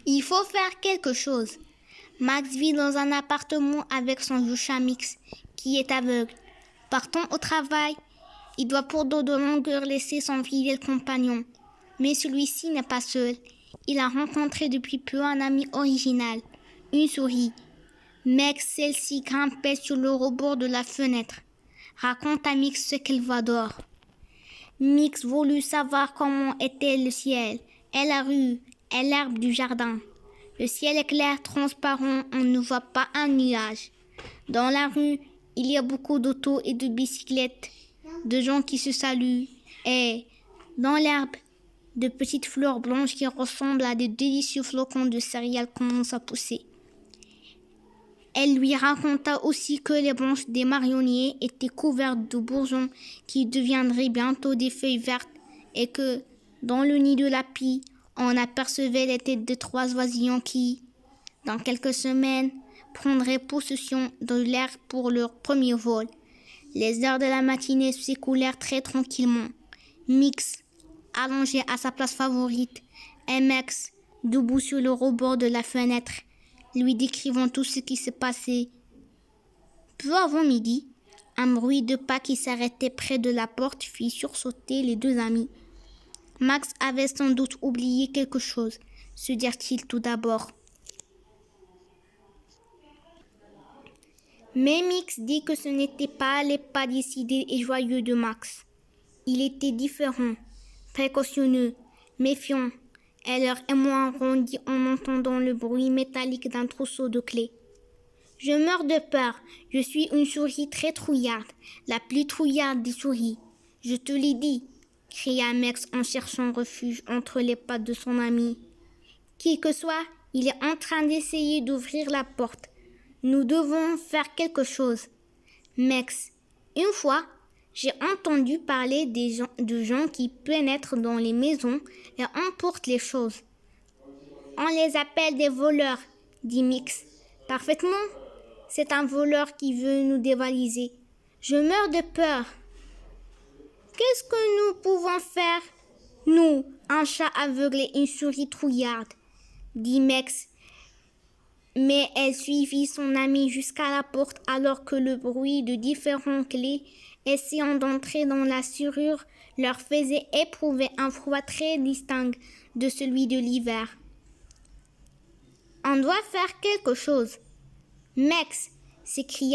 Il faut faire quelque chose. Max vit dans un appartement avec son vieux chat Mix, qui est aveugle. Partant au travail, il doit pour de longues heures laisser son fidèle compagnon. Mais celui-ci n'est pas seul. Il a rencontré depuis peu un ami original, une souris. Max, celle-ci grimpait sur le rebord de la fenêtre. Raconte à Mix ce qu'elle voit dehors. Mix voulut savoir comment était le ciel, et la rue, et l'herbe du jardin. Le ciel est clair, transparent, on ne voit pas un nuage. Dans la rue, il y a beaucoup d'autos et de bicyclettes, de gens qui se saluent, et dans l'herbe, de petites fleurs blanches qui ressemblent à de délicieux flocons de céréales commencent à pousser. Elle lui raconta aussi que les branches des marronniers étaient couvertes de bourgeons qui deviendraient bientôt des feuilles vertes et que, dans le nid de la pie, on apercevait les têtes de 3 oisillons qui, dans quelques semaines, prendraient possession de l'air pour leur premier vol. Les heures de la matinée s'écoulèrent très tranquillement. Mix, allongé à sa place favorite, et Max, debout sur le rebord de la fenêtre, lui décrivant tout ce qui se passait. Peu avant midi, un bruit de pas qui s'arrêtait près de la porte fit sursauter les 2 amis. Max avait sans doute oublié quelque chose, se dirent-ils tout d'abord. Mais Mix dit que ce n'était pas les pas décidés et joyeux de Max. Il était différent, précautionneux, méfiant, et leur émoi rondit en entendant le bruit métallique d'un trousseau de clés. « Je meurs de peur, je suis une souris très trouillarde, la plus trouillarde des souris. Je te l'ai dit, » cria Max en cherchant refuge entre les pattes de son ami. « Qui que soit, il est en train d'essayer d'ouvrir la porte. Nous devons faire quelque chose. » Max, une fois, j'ai entendu parler de gens qui pénètrent dans les maisons et emportent les choses. On les appelle des voleurs, dit Mix. Parfaitement. C'est un voleur qui veut nous dévaliser. Je meurs de peur. Qu'est-ce que nous pouvons faire, nous, un chat aveugle et une souris trouillarde, dit Max. Mais elle suivit son ami jusqu'à la porte alors que le bruit de différentes clés essayant d'entrer dans la serrure leur faisait éprouver un froid très distinct de celui de l'hiver. On doit faire quelque chose. Max, s'écria